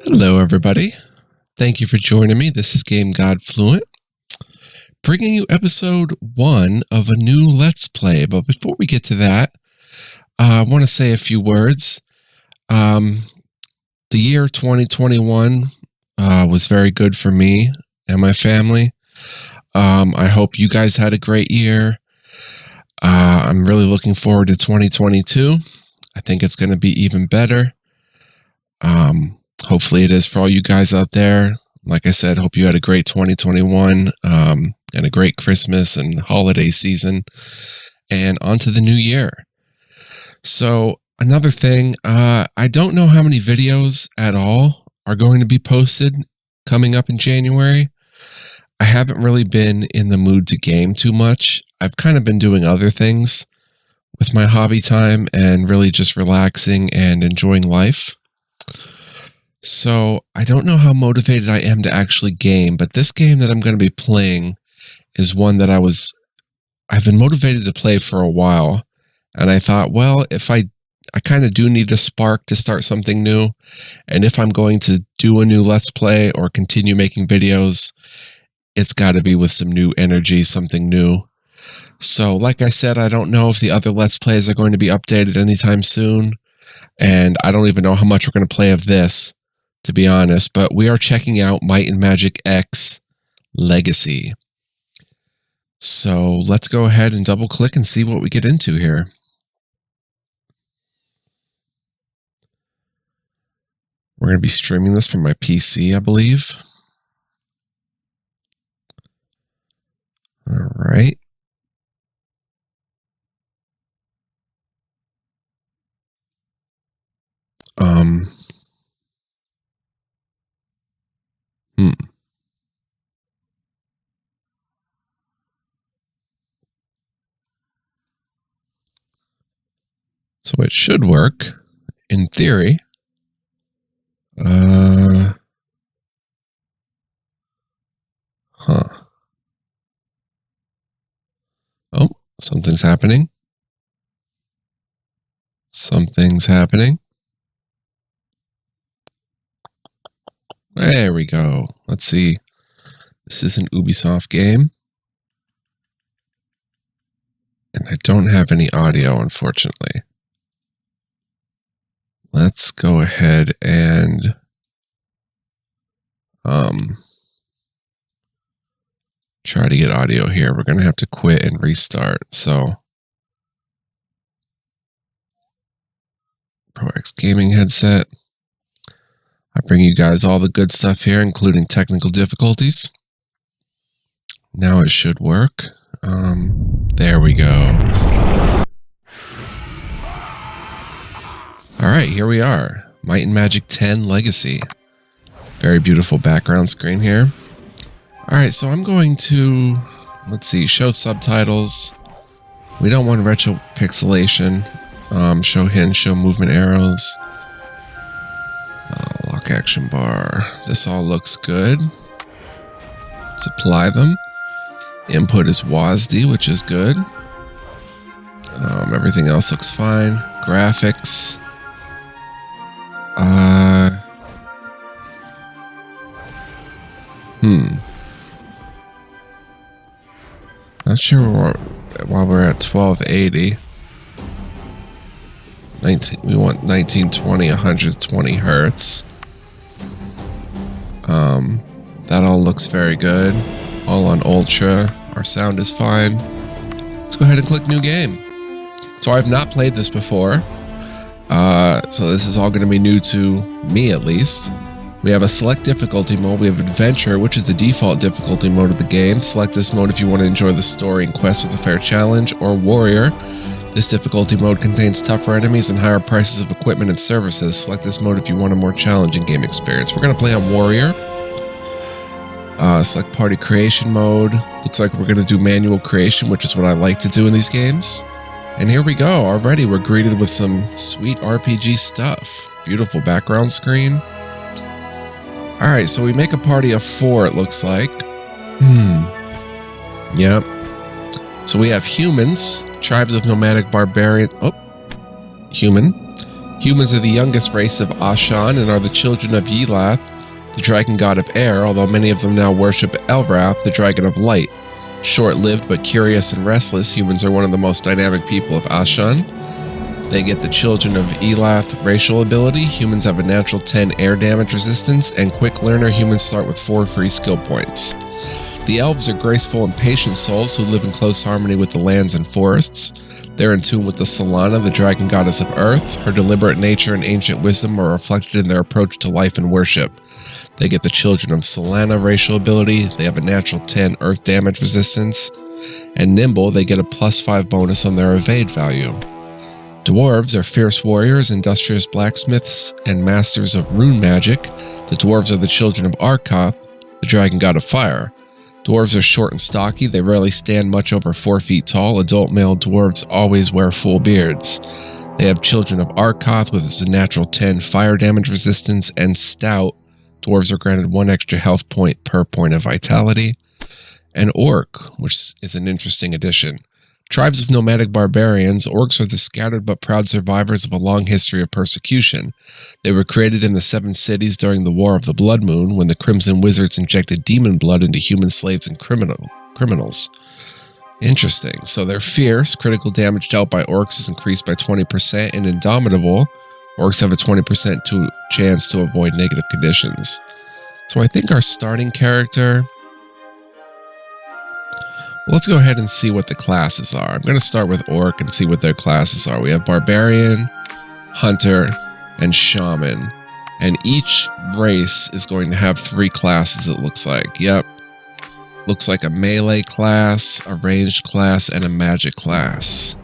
Hello, everybody. Thank you for joining me. This is Game God Fluent, bringing you episode 1 of a new Let's Play. But before we get to that, I want to say a few words. The year 2021 was very good for me and my family. I hope you guys had a great year. I'm really looking forward to 2022. I think it's going to be even better. Hopefully it is for all you guys out there. Like I said, hope you had a great 2021 and a great Christmas and holiday season, and on to the new year. So another thing, I don't know how many videos at all are going to be posted coming up in January. I haven't really been in the mood to game too much. I've kind of been doing other things with my hobby time and really just relaxing and enjoying life. So I don't know how motivated I am to actually game, but this game that I'm going to be playing is one that I've been motivated to play for a while. And I thought, well, if I kind of do need a spark to start something new. And if I'm going to do a new Let's Play or continue making videos, it's got to be with some new energy, something new. So like I said, I don't know if the other Let's Plays are going to be updated anytime soon. And I don't even know how much we're going to play of this, to be honest, but we are checking out Might and Magic X Legacy. So let's go ahead and double click and see what we get into here. We're going to be streaming this from my PC, I believe. All right. So it should work, in theory. Oh, something's happening. Something's happening. There we go. Let's see. This is an Ubisoft game. And I don't have any audio, unfortunately. Let's go ahead and try to get audio here. We're going to have to quit and restart. So, Pro X Gaming headset. I bring you guys all the good stuff here, including technical difficulties. Now it should work. There we go. All right, here we are. Might and Magic 10 Legacy. Very beautiful background screen here. All right, so I'm going to, let's see, show subtitles. We don't want retro pixelation. Show hints, show movement arrows. Lock action bar. This all looks good. Let's apply them. Input is WASD, which is good. Everything else looks fine. Graphics. Not sure while we're at 1280. We want 1920, 120 hertz. That all looks very good. All on ultra. Our sound is fine. Let's go ahead and click new game. So I've not played this before. So this is all going to be new to me, at least. We have a select difficulty mode. We have adventure, which is the default difficulty mode of the game. Select this mode if you want to enjoy the story and quest with a fair challenge, or warrior. This difficulty mode contains tougher enemies and higher prices of equipment and services. Select this mode if you want a more challenging game experience. We're going to play on warrior. Select party creation mode. Looks like we're going to do manual creation, which is what I like to do in these games. And here we go. Already we're greeted with some sweet RPG stuff. Beautiful background screen. Alright, so we make a party of 4, it looks like. Yep. So we have humans, tribes of nomadic barbarian. Human. Humans are the youngest race of Ashan and are the children of Elath, the dragon god of air, although many of them now worship Elrath, the dragon of light. Short-lived but curious and restless, humans are one of the most dynamic people of Ashan. They get the children of Elath racial ability. Humans have a natural 10 air damage resistance, and quick learner, humans start with 4 free skill points. The elves are graceful and patient souls who live in close harmony with the lands and forests. They're in tune with the Solana, the dragon goddess of earth. Her deliberate nature and ancient wisdom are reflected in their approach to life and worship. They get the children of Solana racial ability. They have a natural 10 earth damage resistance. And nimble, they get a +5 bonus on their evade value. Dwarves are fierce warriors, industrious blacksmiths, and masters of rune magic. The dwarves are the children of Arkoth, the dragon god of fire. Dwarves are short and stocky. They rarely stand much over 4 feet tall. Adult male dwarves always wear full beards. They have children of Arkoth with a natural 10 fire damage resistance, and stout. Dwarves are granted 1 extra health point per point of vitality. And orc, which is an interesting addition. Tribes of nomadic barbarians, orcs are the scattered but proud survivors of a long history of persecution. They were created in the 7 cities during the War of the Blood Moon, when the Crimson Wizards injected demon blood into human slaves and criminals. Interesting. So they're fierce. Critical damage dealt by orcs is increased by 20%, and indomitable. Orcs have a 20% chance to avoid negative conditions. So I think our starting character... Let's go ahead and see what the classes are. I'm going to start with Orc and see what their classes are. We have Barbarian, Hunter, and Shaman. And each race is going to have 3 classes, it looks like. Yep. Looks like a melee class, a ranged class, and a magic class.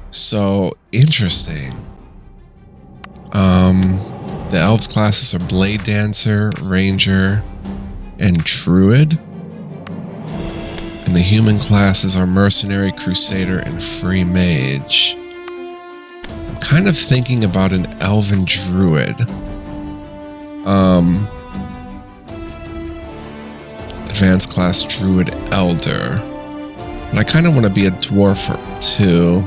So, interesting. The Elves classes are Blade Dancer, Ranger, and Druid. And the human classes are Mercenary, Crusader, and Free Mage. I'm kind of thinking about an Alvin Druid. Advanced class Druid Elder. But I kind of want to be a Dwarf too.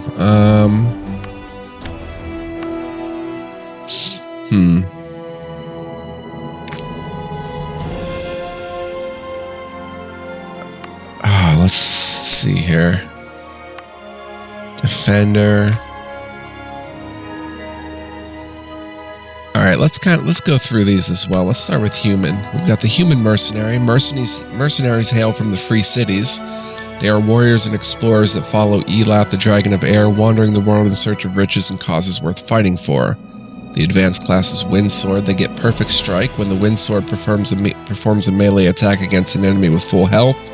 Let's see here. Defender. All right, let's go through these as well. Let's start with human. We've got the human mercenary. Mercenaries hail from the free cities. They are warriors and explorers that follow Elath, the dragon of air, wandering the world in search of riches and causes worth fighting for. The advanced class is Windsword. They get perfect strike. When the Windsword performs a melee attack against an enemy with full health,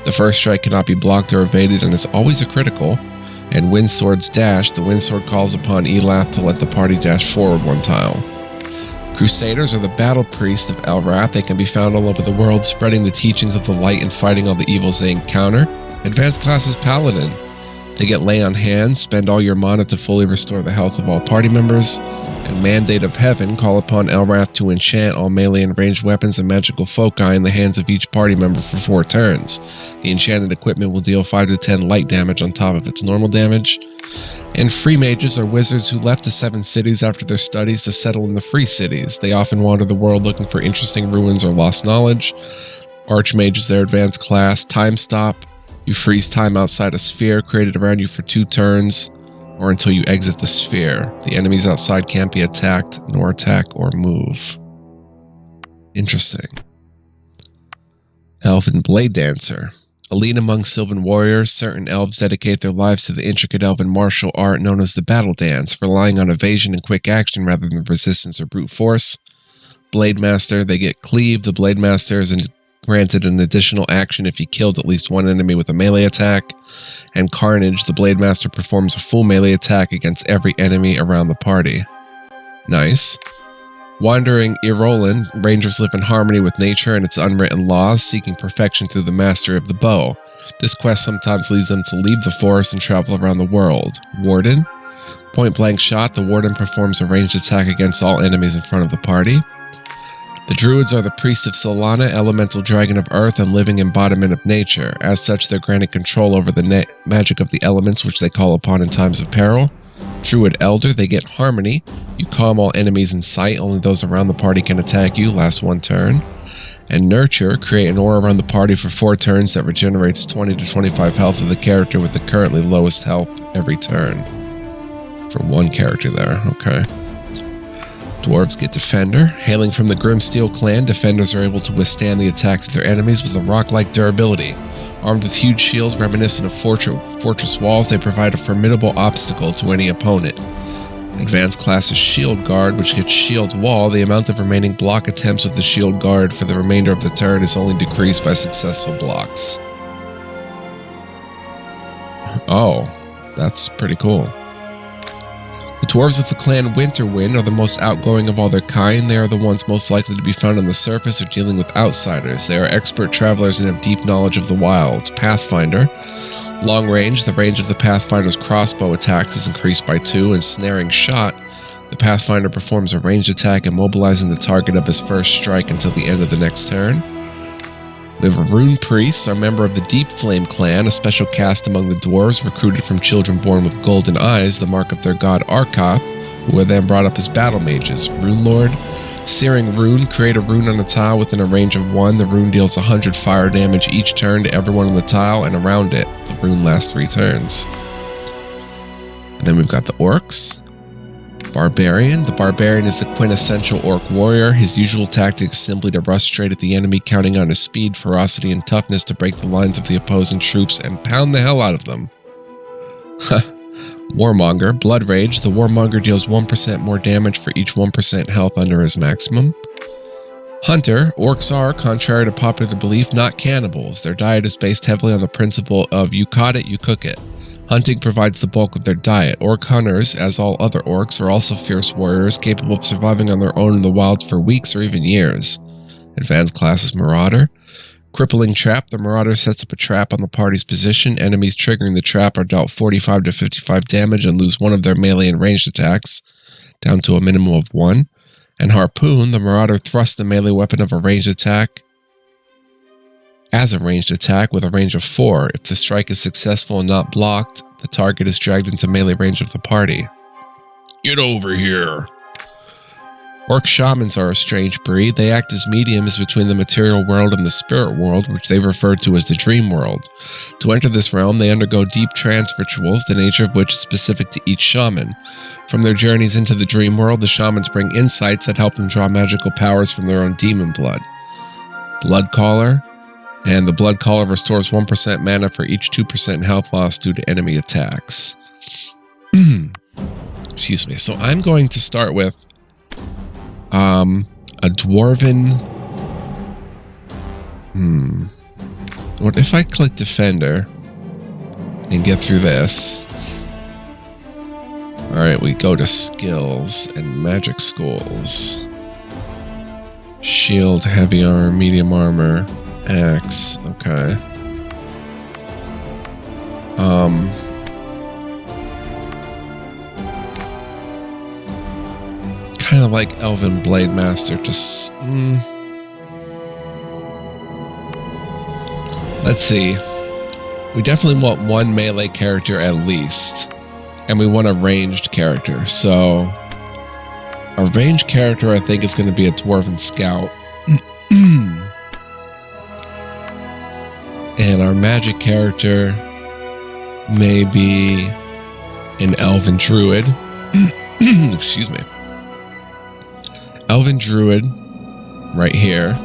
the first strike cannot be blocked or evaded and is always a critical. And Windsword's dash, the Windsword calls upon Elath to let the party dash forward 1 tile. Crusaders are the battle priest of Elrath. They can be found all over the world, spreading the teachings of the light and fighting all the evils they encounter. Advanced class is Paladin. They get lay on hands, spend all your mana to fully restore the health of all party members. And Mandate of Heaven, call upon Elrath to enchant all melee and ranged weapons and magical foci in the hands of each party member for 4 turns. The enchanted equipment will deal 5 to 10 light damage on top of its normal damage. And Free Mages are wizards who left the 7 cities after their studies to settle in the free cities. They often wander the world looking for interesting ruins or lost knowledge. Archmage is their advanced class. Time Stop. You freeze time outside a sphere created around you for 2 turns, or until you exit the sphere. The enemies outside can't be attacked, nor attack or move. Interesting. Elven Blade Dancer. Elite among Sylvan warriors, certain elves dedicate their lives to the intricate elven martial art known as the battle dance, relying on evasion and quick action rather than resistance or brute force. Blade Master, they get Cleave. The Blade Master is granted an additional action if he killed at least 1 enemy with a melee attack. And Carnage, the Blade Master performs a full melee attack against every enemy around the party. Nice. Wandering Uriel, rangers live in harmony with nature and its unwritten laws, seeking perfection through the mastery of the bow. This quest sometimes leads them to leave the forest and travel around the world. Warden. Point blank shot, the Warden performs a ranged attack against all enemies in front of the party. The Druids are the priests of Solana, elemental dragon of earth and living embodiment of nature. As such, they're granted control over the magic of the elements which they call upon in times of peril. Druid Elder, they get Harmony. You calm all enemies in sight, only those around the party can attack you, lasts 1 turn. And Nurture, create an aura around the party for 4 turns that regenerates 20 to 25 health of the character with the currently lowest health every turn. For 1 character there, okay. Dwarves get Defender. Hailing from the Grimsteel clan, defenders are able to withstand the attacks of their enemies with a rock-like durability. Armed with huge shields reminiscent of fortress walls, they provide a formidable obstacle to any opponent. Advanced class is Shield Guard, which gets Shield Wall. The amount of remaining block attempts with the Shield Guard for the remainder of the turn is only decreased by successful blocks. Oh, that's pretty cool. The Dwarves of the clan Winterwind are the most outgoing of all their kind. They are the ones most likely to be found on the surface or dealing with outsiders. They are expert travelers and have deep knowledge of the wilds. Pathfinder. Long range. The range of the Pathfinder's crossbow attacks is increased by 2, and snaring shot. The Pathfinder performs a ranged attack, immobilizing the target of his first strike until the end of the next turn. We have Rune Priests, are a member of the Deep Flame clan, a special caste among the dwarves, recruited from children born with golden eyes, the mark of their god Arkoth, who were then brought up as battle mages. Runelord, Searing Rune, create a rune on a tile within a range of 1. The rune deals 100 fire damage each turn to everyone on the tile and around it. The rune lasts 3 turns. And then we've got the Orcs. Barbarian. The Barbarian is the quintessential Orc warrior. His usual tactic is simply to rush straight at the enemy, counting on his speed, ferocity, and toughness to break the lines of the opposing troops and pound the hell out of them. Warmonger. Blood Rage. The Warmonger deals 1% more damage for each 1% health under his maximum. Hunter. Orcs are, contrary to popular belief, not cannibals. Their diet is based heavily on the principle of you caught it, you cook it. Hunting provides the bulk of their diet. Orc hunters, as all other orcs, are also fierce warriors, capable of surviving on their own in the wilds for weeks or even years. Advanced class is Marauder. Crippling Trap. The Marauder sets up a trap on the party's position. Enemies triggering the trap are dealt 45 to 55 damage and lose 1 of their melee and ranged attacks, down to a minimum of 1. And Harpoon. The Marauder thrusts the melee weapon of a ranged attack as a ranged attack with a range of 4. If the strike is successful and not blocked, the target is dragged into melee range of the party. Get over here. Orc Shamans are a strange breed. They act as mediums between the material world and the spirit world, which they refer to as the dream world. To enter this realm, they undergo deep trance rituals, the nature of which is specific to each shaman. From their journeys into the dream world, the shamans bring insights that help them draw magical powers from their own demon blood. Blood Caller. And the Blood Caller restores 1% mana for each 2% health loss due to enemy attacks. Excuse me. So I'm going to start with a Dwarven... What if I click Defender and get through this? Alright, we go to Skills and Magic Schools. Shield, Heavy Armor, Medium Armor... Axe, okay. Kind of like Elven Blade Master, just... Let's see. We definitely want 1 melee character at least. And we want a ranged character, so... A ranged character, I think, is going to be a Dwarven Scout. And our magic character may be an Elvin Druid. Excuse me. Elvin Druid, right here.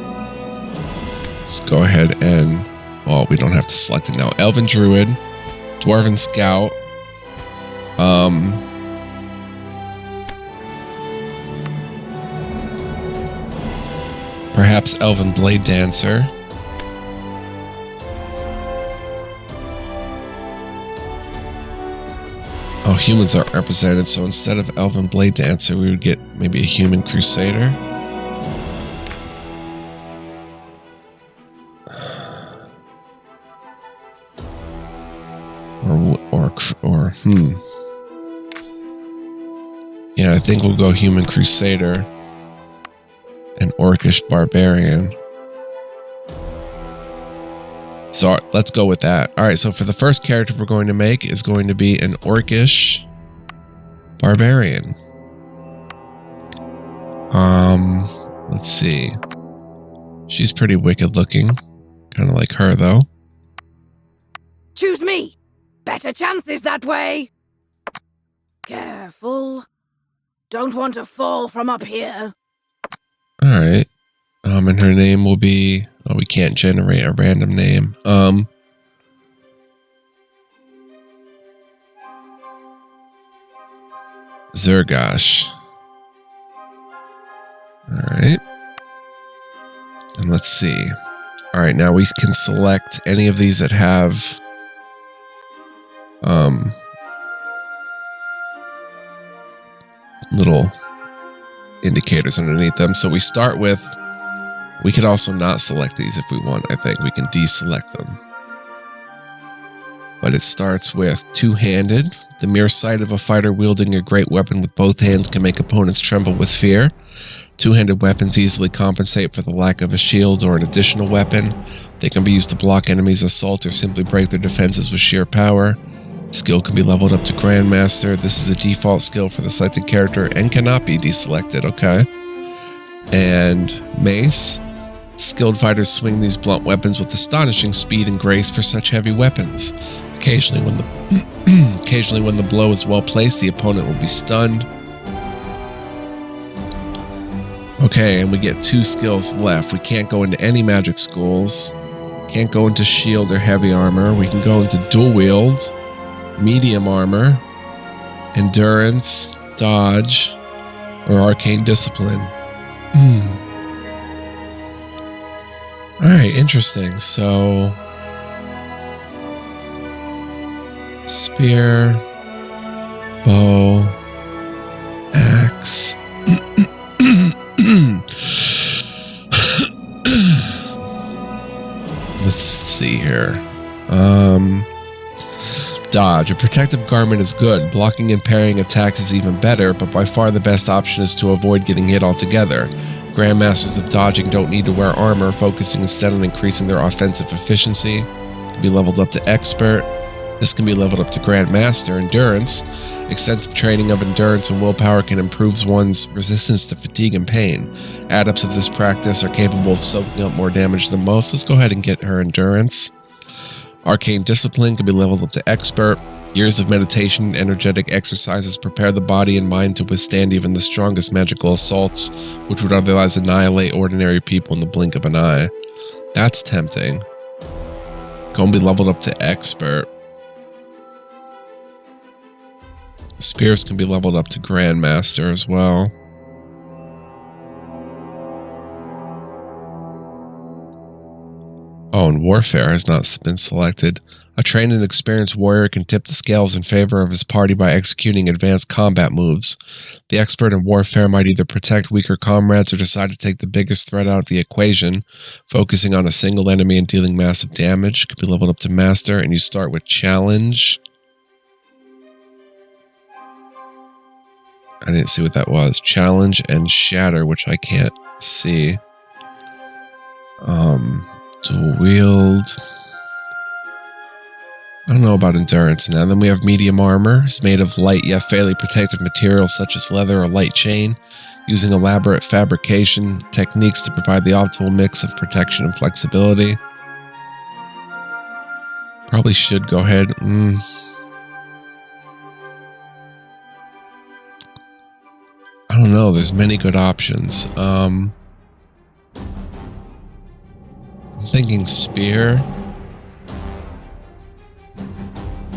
Let's go ahead and... Well, we don't have to select it now. Elvin Druid, Dwarven Scout. Perhaps Elven Blade Dancer. Oh, humans are represented, so instead of Elven Blade Dancer, we would get maybe a human Crusader. Yeah, I think we'll go human Crusader and Orcish Barbarian. So let's go with that. All right, so for the first character we're going to make is going to be an Orcish Barbarian. Let's see. She's pretty wicked looking. Kind of like her, though. Choose me. Better chances that way. Careful. Don't want to fall from up here. Alright. And her name will be... Oh, we can't generate a random name. Zergosh. Alright. And let's see. Alright, now we can select any of these that have little indicators underneath them. So we start with, we could also not select these if we want. I think we can deselect them. But it starts with two-handed. The mere sight of a fighter wielding a great weapon with both hands can make opponents tremble with fear. Two-handed weapons easily compensate for the lack of a shield or an additional weapon. They can be used to block enemies' assault or simply break their defenses with sheer power. Skill can be leveled up to Grandmaster. This is a default skill for the selected character and cannot be deselected. Okay. And Mace. Skilled fighters swing these blunt weapons with astonishing speed and grace for such heavy weapons. Occasionally when the blow is well placed, the opponent will be stunned. Okay, and we get 2 skills left. We can't go into any magic schools. Can't go into shield or heavy armor. We can go into dual wield, medium armor, endurance, dodge, or arcane discipline. Alright, interesting. So, spear, bow, axe. Let's see here. Dodge. A protective garment is good. Blocking and parrying attacks is even better, but by far the best option is to avoid getting hit altogether. Grandmasters of dodging don't need to wear armor, focusing instead on increasing their offensive efficiency. Can be leveled up to expert. This can be leveled up to Grandmaster. Endurance. Extensive training of endurance and willpower can improve one's resistance to fatigue and pain. Adepts of this practice are capable of soaking up more damage than most. Let's go ahead and get her endurance. Arcane discipline can be leveled up to expert. Years of meditation and energetic exercises prepare the body and mind to withstand even the strongest magical assaults, which would otherwise annihilate ordinary people in the blink of an eye. That's tempting. Go and be leveled up to expert. Spears can be leveled up to Grandmaster as well. Oh, and Warfare has not been selected. A trained and experienced warrior can tip the scales in favor of his party by executing advanced combat moves. The expert in Warfare might either protect weaker comrades or decide to take the biggest threat out of the equation, focusing on a single enemy and dealing massive damage. Could be leveled up to Master, and you start with Challenge. I didn't see what that was. Challenge and Shatter, which I can't see. Dual wield. I don't know about endurance now. Then we have medium armor. It's made of light yet fairly protective materials such as leather or light chain, using elaborate fabrication techniques to provide the optimal mix of protection and flexibility. Probably should go ahead. I don't know. There's many good options. I'm thinking spear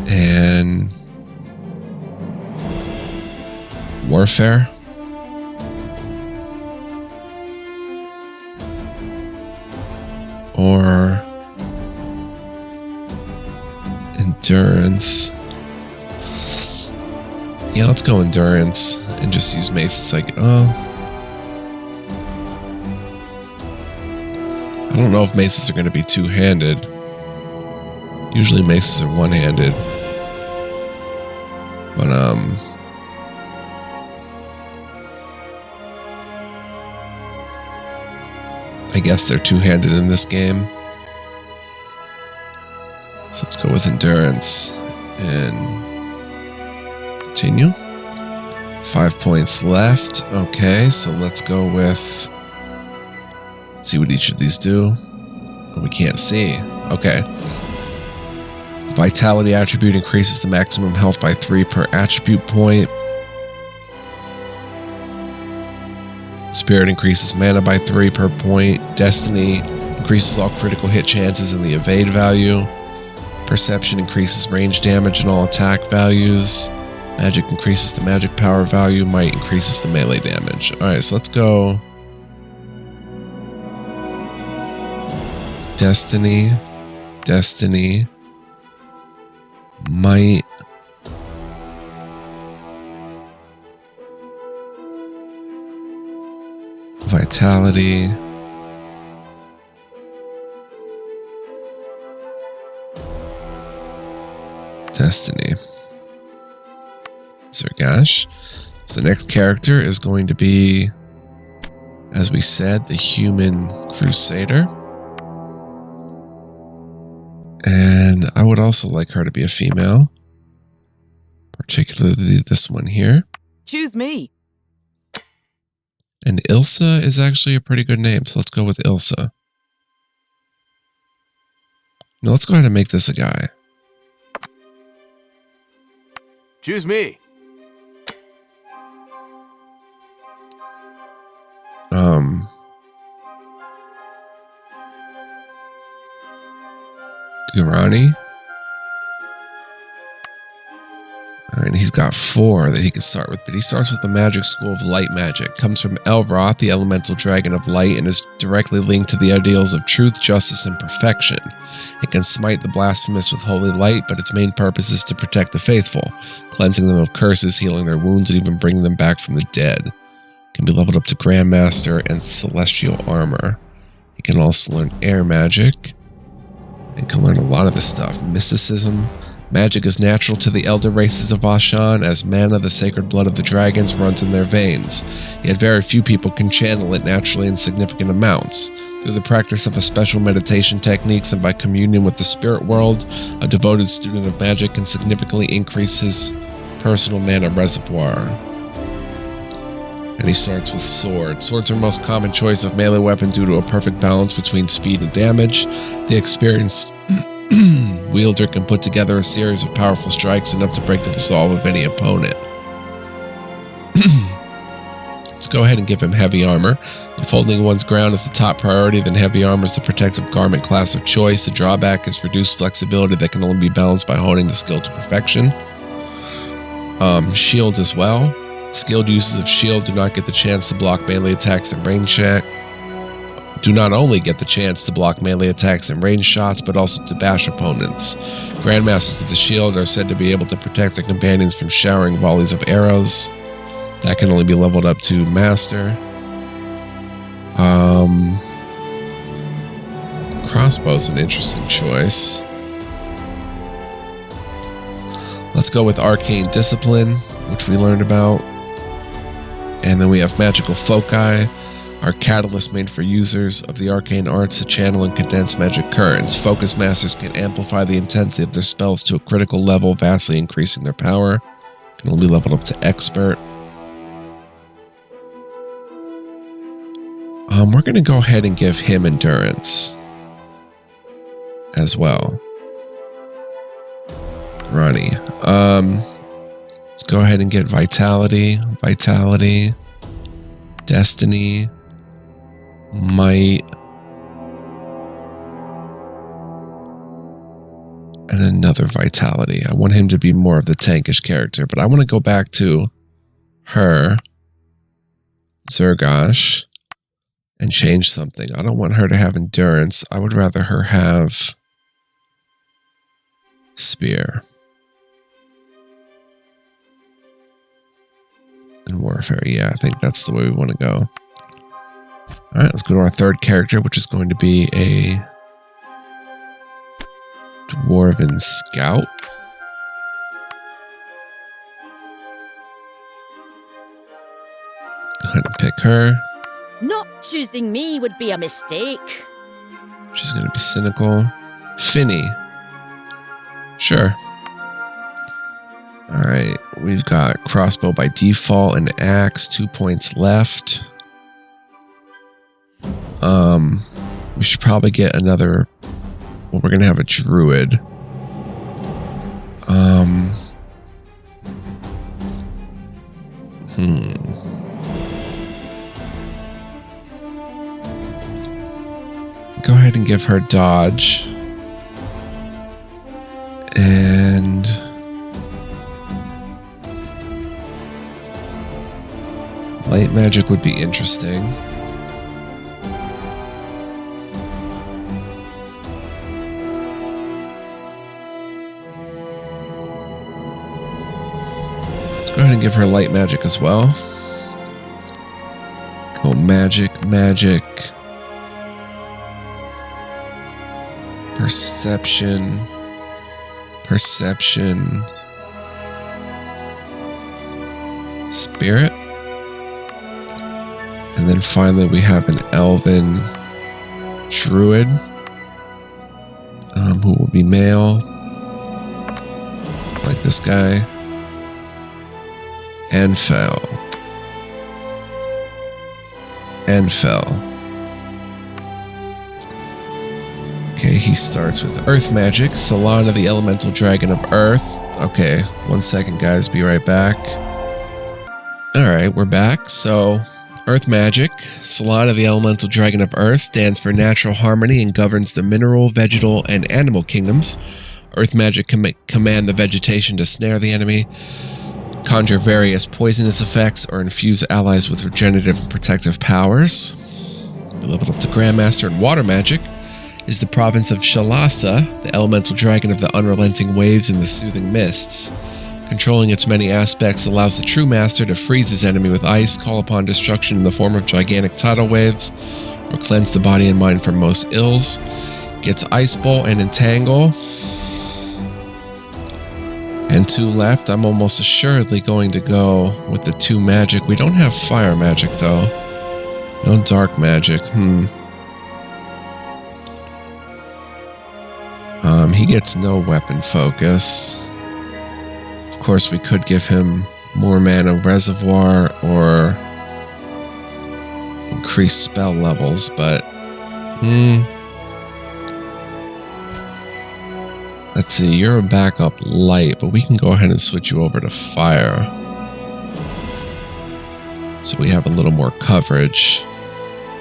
and warfare. Or endurance. Yeah, let's go endurance and just use mace. It's like, I don't know if maces are going to be two-handed. Usually maces are one-handed. But, I guess they're two-handed in this game. So let's go with endurance and continue. 5 points left. Okay, so let's go with... Let's see what each of these do. Oh, we can't see. Okay. Vitality attribute increases the maximum health by 3 per attribute point. Spirit increases mana by 3 per point. Destiny increases all critical hit chances and the evade value. Perception increases range damage and all attack values. Magic increases the magic power value. Might increases the melee damage. Alright, so let's go. Destiny. Destiny. Might. Vitality. Destiny. Zergash. So the next character is going to be, as we said, the human Crusader. And I would also like her to be a female. Particularly this one here. Choose me. And Ilsa is actually a pretty good name, so let's go with Ilsa. Now let's go ahead and make this a guy. Choose me. Gurani. And he's got 4 that he can start with, but he starts with the magic school of light magic. Comes from Elroth, the elemental dragon of light, and is directly linked to the ideals of truth, justice, and perfection. It can smite the blasphemous with holy light, but its main purpose is to protect the faithful, cleansing them of curses, healing their wounds, and even bringing them back from the dead. It can be leveled up to Grandmaster and Celestial Armor. He can also learn air magic, and can learn a lot of this stuff. Mysticism. Magic is natural to the elder races of Ashan, as mana, the sacred blood of the dragons, runs in their veins. Yet very few people can channel it naturally in significant amounts. Through the practice of a special meditation techniques and by communion with the spirit world, a devoted student of magic can significantly increase his personal mana reservoir. And he starts with sword. Swords are the most common choice of melee weapon due to a perfect balance between speed and damage. The experienced wielder can put together a series of powerful strikes enough to break the resolve of any opponent. Let's go ahead and give him heavy armor. If holding one's ground is the top priority, then heavy armor is the protective garment class of choice. The drawback is reduced flexibility that can only be balanced by honing the skill to perfection. Shield as well. Skilled users of shield do not get the chance to block melee attacks and range check. Do not only get the chance to block melee attacks and range shots, but also to bash opponents. Grandmasters of the shield are said to be able to protect their companions from showering volleys of arrows. That can only be leveled up to master. Crossbow's an interesting choice. Let's go with Arcane Discipline, which we learned about. And then we have Magical Foci, our catalyst made for users of the arcane arts to channel and condense magic currents. Focus masters can amplify the intensity of their spells to a critical level, vastly increasing their power. Can only be leveled up to expert. We're going to go ahead and give him endurance as well. Ronnie. Let's go ahead and get vitality, destiny, might, and another vitality. I want him to be more of the tankish character, but I want to go back to her, Zergash, and change something. I don't want her to have endurance. I would rather her have spear and warfare. Yeah, I think that's the way we want to go. All right, let's go to our third character, which is going to be a Dwarven Scout. Go ahead and pick her. Not choosing me would be a mistake. She's going to be cynical. Finny. Sure. Alright, we've got crossbow by default and axe, 2 points left. We should probably get another... Well, we're going to have a druid. Go ahead and give her dodge. And... light magic would be interesting. Let's go ahead and give her light magic as well. Go magic. Perception. Spirit. And then finally we have an Alvin Druid, who will be male, like this guy, and fell. Okay, he starts with Earth Magic, Solana, the Elemental Dragon of Earth. Okay, 1 second, guys, be right back. Alright, we're back. So, Earth Magic, Solana, the Elemental Dragon of Earth, stands for natural harmony and governs the mineral, vegetal, and animal kingdoms. Earth Magic can command the vegetation to snare the enemy, conjure various poisonous effects, or infuse allies with regenerative and protective powers. We leveled up to Grandmaster, and Water Magic is the province of Shalasa, the elemental dragon of the unrelenting waves and the soothing mists. Controlling its many aspects allows the true master to freeze his enemy with ice, call upon destruction in the form of gigantic tidal waves, or cleanse the body and mind from most ills. Gets Ice Bolt and Entangle. And 2 left. I'm almost assuredly going to go with the 2 magic. We don't have fire magic though. No dark magic. He gets no weapon focus. Of course, we could give him more mana reservoir or increase spell levels, but let's see, you're a backup light, but we can go ahead and switch you over to fire. So we have a little more coverage.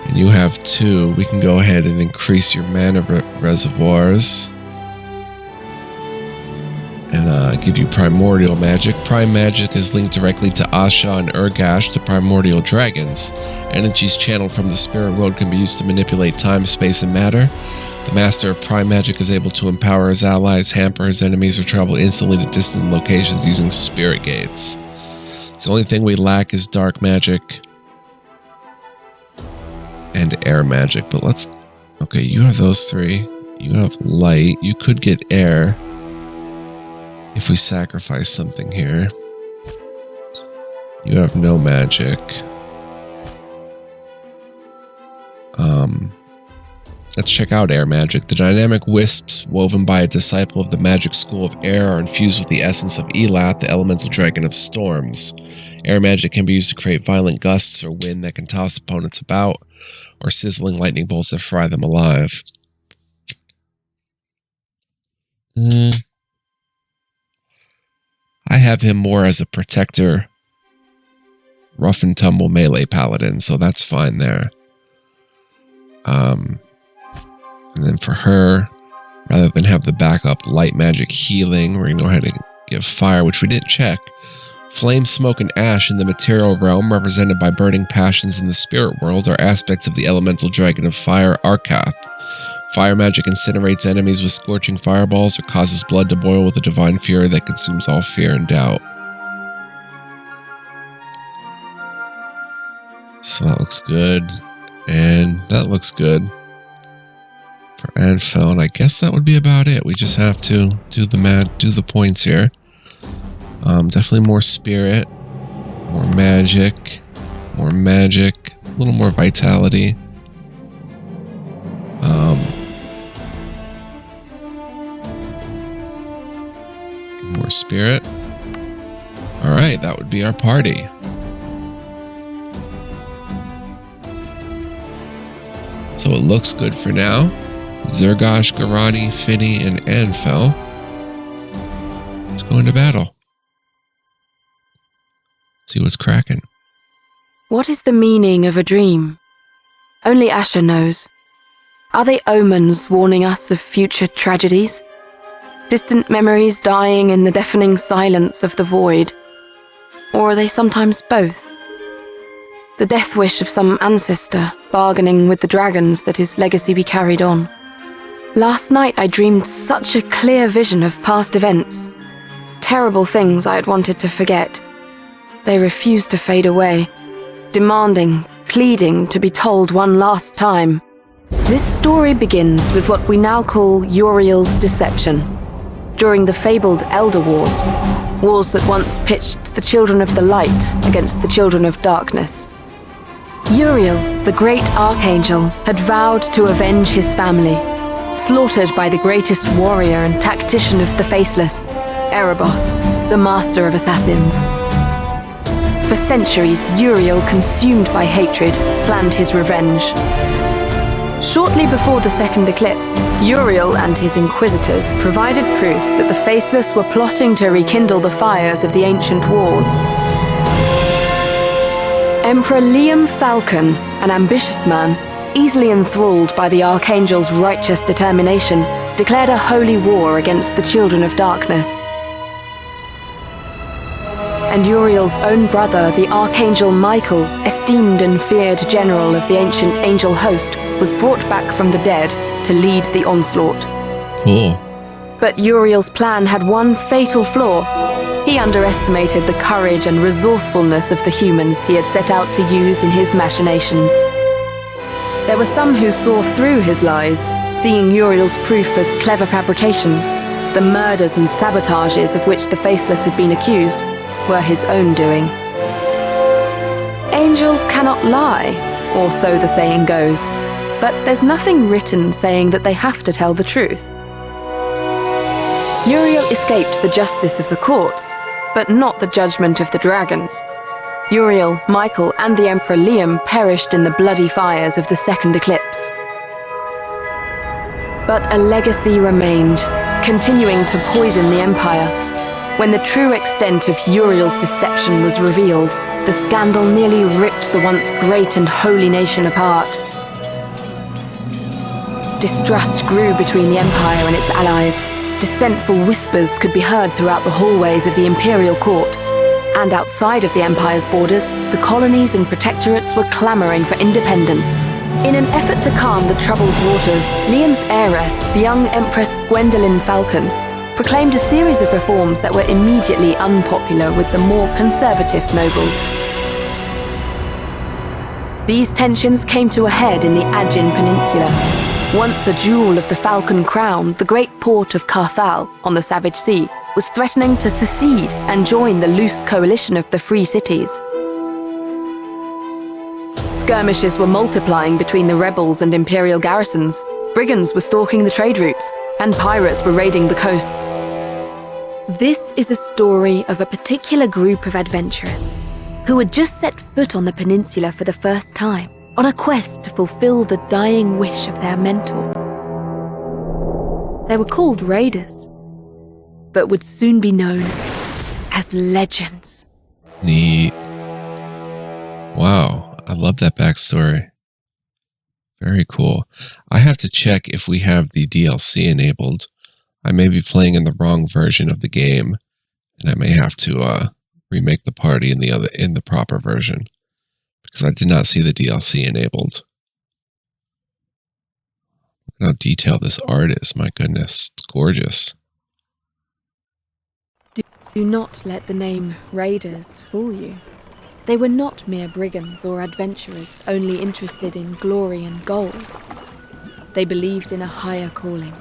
And you have 2. We can go ahead and increase your mana reservoirs. And give you Primordial Magic. Prime Magic is linked directly to Asha and Urgash, the primordial dragons. Energies channeled from the spirit world can be used to manipulate time, space, and matter. The Master of Prime Magic is able to empower his allies, hamper his enemies, or travel instantly to distant locations using spirit gates. The only thing we lack is Dark Magic and Air Magic, but let's... Okay, you have those 3. You have Light. You could get Air if we sacrifice something here. You have no magic. Let's check out Air Magic. The dynamic wisps woven by a disciple of the magic school of air are infused with the essence of Elath, the elemental dragon of storms. Air magic can be used to create violent gusts or wind that can toss opponents about, or sizzling lightning bolts that fry them alive. I have him more as a protector, rough and tumble melee paladin, so that's fine there. And then for her, rather than have the backup light magic healing, we're going to go ahead and give fire, which we didn't check. Flame, smoke, and ash in the material realm, represented by burning passions in the spirit world, are aspects of the elemental dragon of fire, Arkath. Fire magic incinerates enemies with scorching fireballs or causes blood to boil with a divine fury that consumes all fear and doubt. So that looks good. And that looks good. For Anfel, and I guess that would be about it. We just have to do the points here. Definitely more spirit, more magic, a little more vitality. More spirit. right, that would be our party. So it looks good for now. Zergosh, Garani, Finny, and Anfel. Let's go into battle. See what's cracking. What is the meaning of a dream? Only Asher knows. Are they omens warning us of future tragedies? Distant memories dying in the deafening silence of the void? Or are they sometimes both? The death wish of some ancestor bargaining with the dragons that his legacy be carried on. Last night I dreamed such a clear vision of past events. Terrible things I had wanted to forget. They refused to fade away, demanding, pleading to be told one last time. This story begins with what we now call Uriel's deception. During the fabled Elder Wars, wars that once pitched the children of the light against the children of darkness. Uriel, the great archangel, had vowed to avenge his family, slaughtered by the greatest warrior and tactician of the Faceless, Erebos, the master of assassins. For centuries, Uriel, consumed by hatred, planned his revenge. Shortly before the second eclipse, Uriel and his inquisitors provided proof that the Faceless were plotting to rekindle the fires of the ancient wars. Emperor Liam Falcon, an ambitious man, easily enthralled by the Archangel's righteous determination, declared a holy war against the children of darkness. And Uriel's own brother, the Archangel Michael, esteemed and feared general of the ancient angel host, was brought back from the dead to lead the onslaught. Cool. But Uriel's plan had one fatal flaw. He underestimated the courage and resourcefulness of the humans he had set out to use in his machinations. There were some who saw through his lies, seeing Uriel's proof as clever fabrications. The murders and sabotages of which the Faceless had been accused were his own doing. Angels cannot lie, or so the saying goes, but there's nothing written saying that they have to tell the truth. Uriel escaped the justice of the courts, but not the judgment of the dragons. Uriel, Michael, and the Emperor Liam perished in the bloody fires of the second eclipse. But a legacy remained, continuing to poison the Empire. When the true extent of Uriel's deception was revealed, the scandal nearly ripped the once great and holy nation apart. Distrust grew between the Empire and its allies. Dissentful whispers could be heard throughout the hallways of the Imperial Court. And outside of the Empire's borders, the colonies and protectorates were clamoring for independence. In an effort to calm the troubled waters, Liam's heiress, the young Empress Gwendolyn Falcon, proclaimed a series of reforms that were immediately unpopular with the more conservative nobles. These tensions came to a head in the Aegean Peninsula. Once a jewel of the Falcon Crown, the great port of Carthal on the Savage Sea was threatening to secede and join the loose coalition of the Free Cities. Skirmishes were multiplying between the rebels and Imperial garrisons. Brigands were stalking the trade routes, and pirates were raiding the coasts. This is a story of a particular group of adventurers who had just set foot on the peninsula for the first time, on a quest to fulfill the dying wish of their mentor. They were called raiders, but would soon be known as legends. Neat. Wow, I love that backstory. Very cool. I have to check if we have the DLC enabled. I may be playing in the wrong version of the game, and I may have to remake the party in the proper version, because I did not see the DLC enabled. Look at how detailed this art is. My goodness, it's gorgeous. Do not let the name Raiders fool you. They were not mere brigands or adventurers only interested in glory and gold. They believed in a higher calling,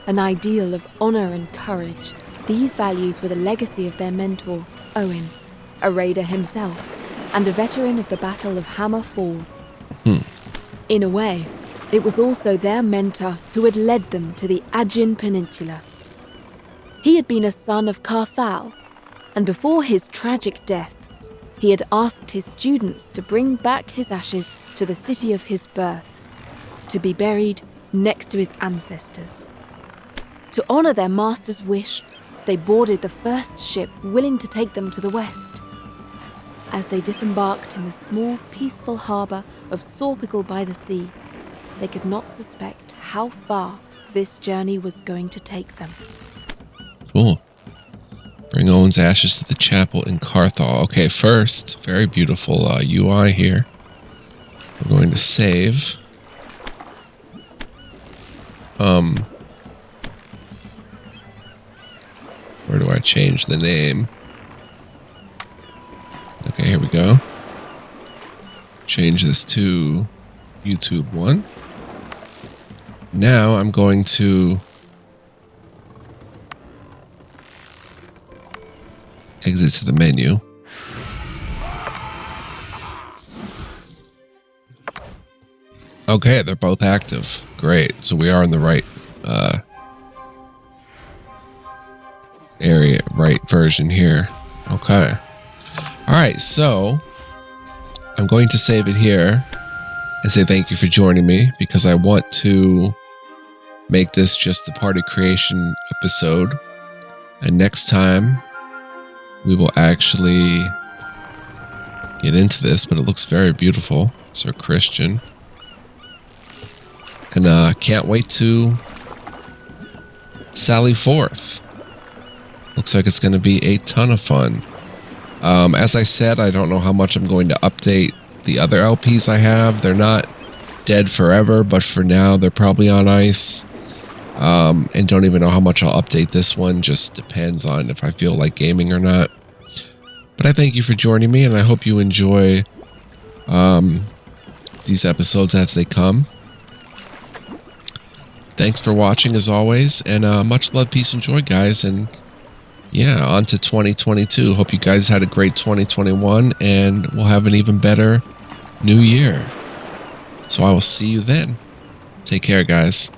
an ideal of honor and courage. These values were the legacy of their mentor, Owen, a raider himself, and a veteran of the Battle of Hammer Fall. In a way, it was also their mentor who had led them to the Aegean Peninsula. He had been a son of Carthal, and before his tragic death, he had asked his students to bring back his ashes to the city of his birth, to be buried next to his ancestors. To honor their master's wish, they boarded the first ship willing to take them to the west. As they disembarked in the small, peaceful harbour of Sorpicle by the sea, they could not suspect how far this journey was going to take them. Cool. Bring Owen's ashes to the chapel in Carthal. Okay, first, very beautiful UI here. We're going to save. Where do I change the name? Okay, here we go. Change this to YouTube 1. Now I'm going to exit to the menu. Okay, they're both active. Great. So we are in the right area, right version here. Okay. All right, so I'm going to save it here and say thank you for joining me, because I want to make this just the party creation episode. And next time we will actually get into this, but it looks very beautiful. Sir Christian. And can't wait to sally forth. Looks like it's going to be a ton of fun. As I said, I don't know how much I'm going to update the other LPs I have. They're not dead forever, but for now they're probably on ice. And don't even know how much I'll update this one. Just depends on if I feel like gaming or not. But I thank you for joining me, and I hope you enjoy these episodes as they come. Thanks for watching as always, and much love, peace, and joy, guys. And yeah, on to 2022. Hope you guys had a great 2021, and we'll have an even better new year. So I will see you then. Take care, guys.